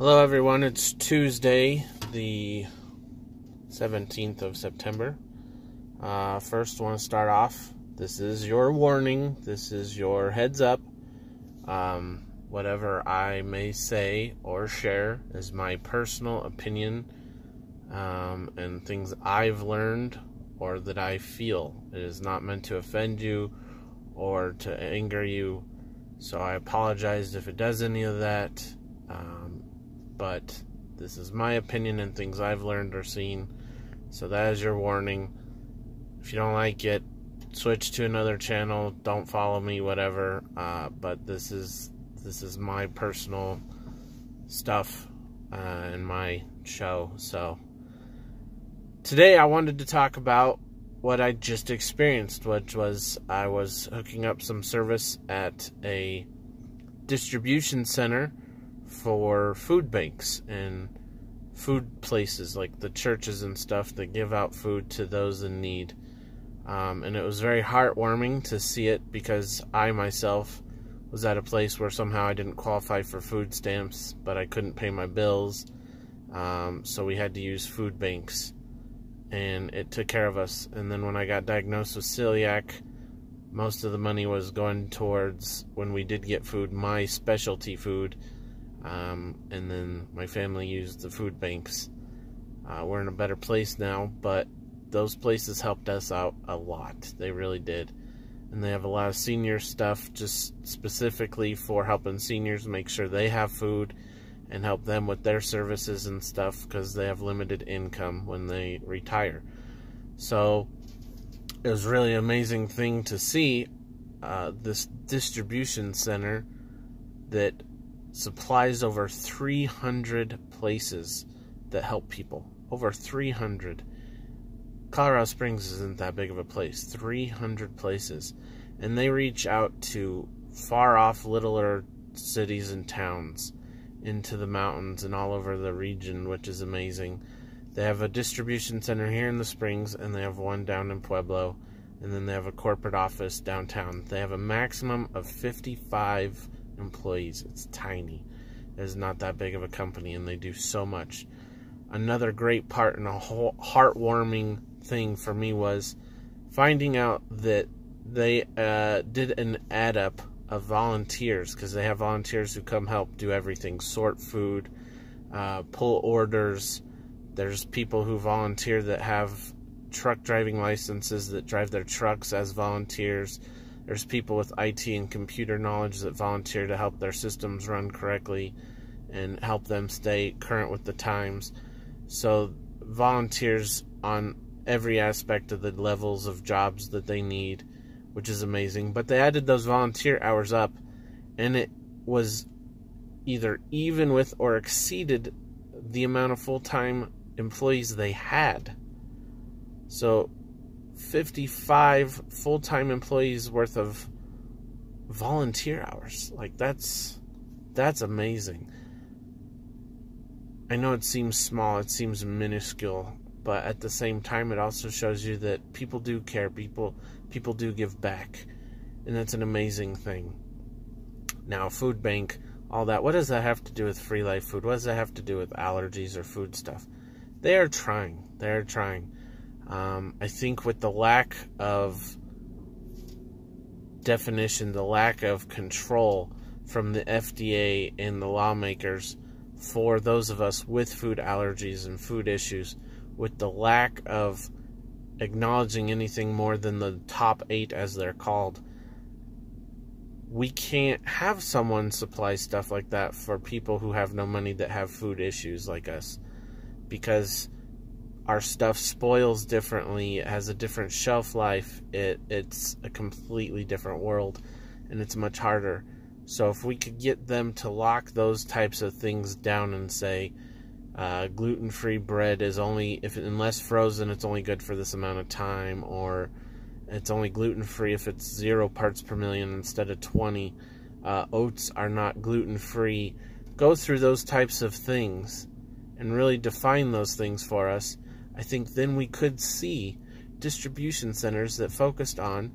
Hello everyone, it's Tuesday, the 17th of September. First, I want to start off, this is your warning, this is your heads up. Whatever I may say or share is my personal opinion and things I've learned or that I feel. It is not meant to offend you or to anger you, so I apologize if it does any of that. But this is my opinion and things I've learned or seen. So that is your warning. If you don't like it, switch to another channel. Don't follow me, whatever. But this is my personal stuff in my show. So today I wanted to talk about what I just experienced, which was I was hooking up some service at a distribution center for food banks and food places like the churches and stuff that give out food to those in need. And it was very heartwarming to see it because I myself was at a place where somehow I didn't qualify for food stamps, but I couldn't pay my bills. So we had to use food banks, and it took care of us. And then when I got diagnosed with celiac, most of the money was going towards, when we did get food, my specialty food. And then my family used the food banks. We're in a better place now, but those places helped us out a lot. They really did. And they have a lot of senior stuff just specifically for helping seniors make sure they have food and help them with their services and stuff because they have limited income when they retire. So it was really an amazing thing to see this distribution center that supplies over 300 places that help people. Over 300. Colorado Springs isn't that big of a place. 300 places. And they reach out to far off littler cities and towns into the mountains and all over the region, which is amazing. They have a distribution center here in the Springs, and they have one down in Pueblo, and then they have a corporate office downtown. They have a maximum of 55 employees. It's tiny. It's not that big of a company, and they do so much. Another great part and a whole heartwarming thing for me was finding out that they did an add up of volunteers, because they have volunteers who come help do everything: sort food, pull orders. There's people who volunteer that have truck driving licenses that drive their trucks as volunteers. There's people with IT and computer knowledge that volunteer to help their systems run correctly and help them stay current with the times. So volunteers on every aspect of the levels of jobs that they need, which is amazing. But they added those volunteer hours up, and it was either even with or exceeded the amount of full-time employees they had. So 55 full-time employees worth of volunteer hours. Like, that's amazing. I know it seems small, it seems minuscule, but at the same time it also shows you that people do care, people do give back, and that's an amazing thing. Now, food bank, all that, what does that have to do with Free Life Food? What does that have to do with allergies or food stuff? They are trying. I think with the lack of definition, the lack of control from the FDA and the lawmakers for those of us with food allergies and food issues, with the lack of acknowledging anything more than the top 8 as they're called, we can't have someone supply stuff like that for people who have no money that have food issues like us, because our stuff spoils differently, it has a different shelf life, it's a completely different world, and it's much harder. So if we could get them to lock those types of things down and say, gluten-free bread is only, unless frozen, it's only good for this amount of time, or it's only gluten-free if it's 0 parts per million instead of 20, oats are not gluten-free. Go through those types of things and really define those things for us. I think then we could see distribution centers that focused on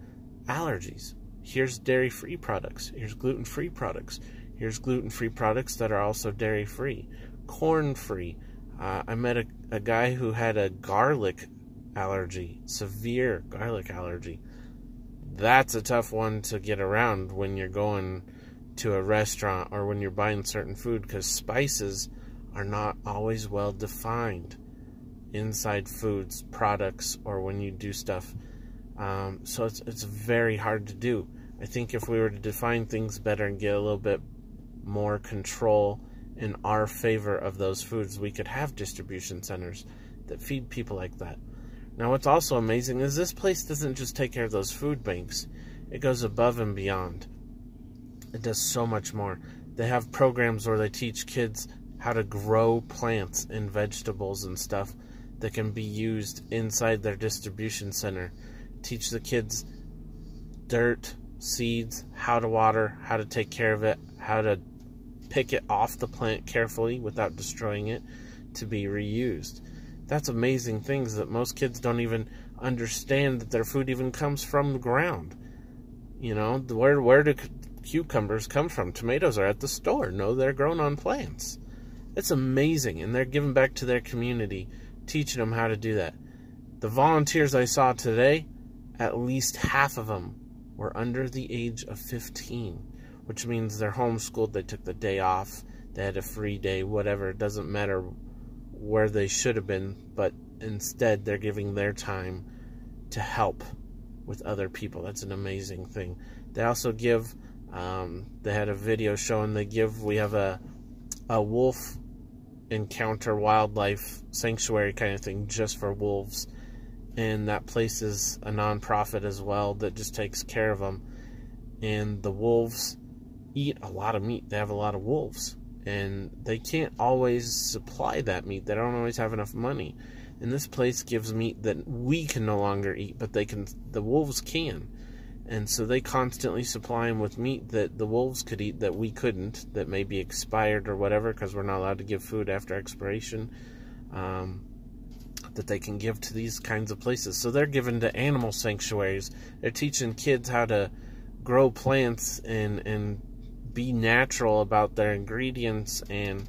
allergies. Here's dairy-free products. Here's gluten-free products. Here's gluten-free products that are also dairy-free. corn-free. I met a guy who had a garlic allergy, severe garlic allergy. That's a tough one to get around when you're going to a restaurant or when you're buying certain food, because spices are not always well defined inside foods, products, or when you do stuff. So it's very hard to do. I think if we were to define things better and get a little bit more control in our favor of those foods, we could have distribution centers that feed people like that. Now, what's also amazing is this place doesn't just take care of those food banks. It goes above and beyond. It does so much more. They have programs where they teach kids how to grow plants and vegetables and stuff that can be used inside their distribution center. Teach the kids dirt, seeds, how to water, how to take care of it, how to pick it off the plant carefully without destroying it to be reused. That's amazing things that most kids don't even understand, that their food even comes from the ground. You know, where do cucumbers come from? Tomatoes are at the store. No, they're grown on plants. It's amazing, and they're giving back to their community, teaching them how to do that. The volunteers I saw today, at least half of them were under the age of 15, which means they're homeschooled, they took the day off, they had a free day, whatever. It doesn't matter where they should have been, but instead they're giving their time to help with other people. That's an amazing thing. They also give, they had a video showing we have a wolf encounter wildlife sanctuary kind of thing just for wolves, and that place is a non-profit as well that just takes care of them. And the wolves eat a lot of meat. They have a lot of wolves, and they can't always supply that meat. They don't always have enough money, and this place gives meat that we can no longer eat, but the wolves can. And so they constantly supply them with meat that the wolves could eat that we couldn't, that may be expired or whatever, because we're not allowed to give food after expiration, that they can give to these kinds of places. So they're given to animal sanctuaries. They're teaching kids how to grow plants and be natural about their ingredients, and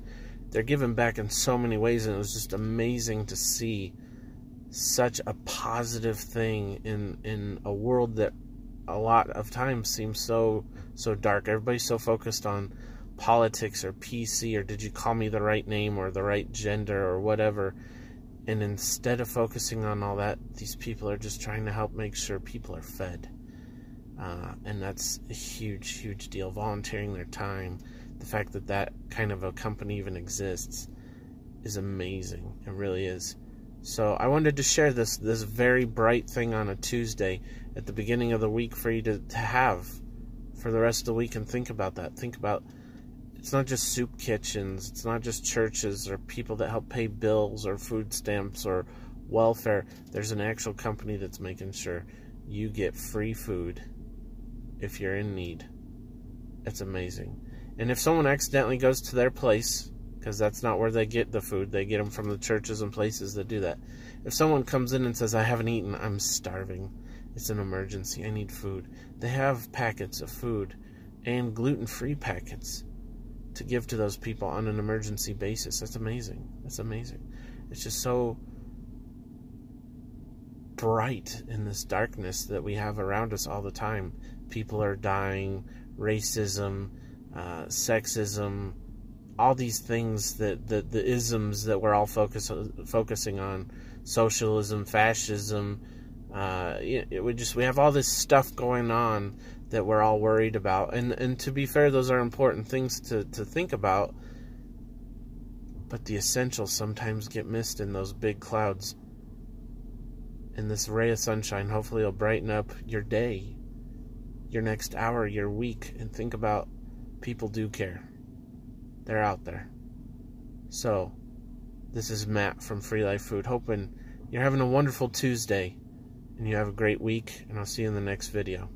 they're giving back in so many ways. And it was just amazing to see such a positive thing in a world that a lot of times seems so dark. Everybody's so focused on politics or PC or did you call me the right name or the right gender or whatever. And instead of focusing on all that, these people are just trying to help make sure people are fed. And that's a huge, huge deal. Volunteering their time, the fact that that kind of a company even exists is amazing. It really is. So I wanted to share this very bright thing on a Tuesday at the beginning of the week for you to have for the rest of the week, and think about that. Think about, it's not just soup kitchens, it's not just churches or people that help pay bills or food stamps or welfare. There's an actual company that's making sure you get free food if you're in need. It's amazing. And if someone accidentally goes to their place, because that's not where they get the food, they get them from the churches and places that do that. If someone comes in and says, I haven't eaten, I'm starving, it's an emergency, I need food, they have packets of food and gluten-free packets to give to those people on an emergency basis. That's amazing. That's amazing. It's just so bright in this darkness that we have around us all the time. People are dying, racism, sexism, all these things the isms that we're all focusing on, socialism, fascism. We have all this stuff going on that we're all worried about, and to be fair, those are important things to think about, but the essentials sometimes get missed in those big clouds. And this ray of sunshine hopefully will brighten up your day, your next hour, your week, and think about people do care. They're out there. So, this is Matt from Free Life Food, hoping you're having a wonderful Tuesday and you have a great week, and I'll see you in the next video.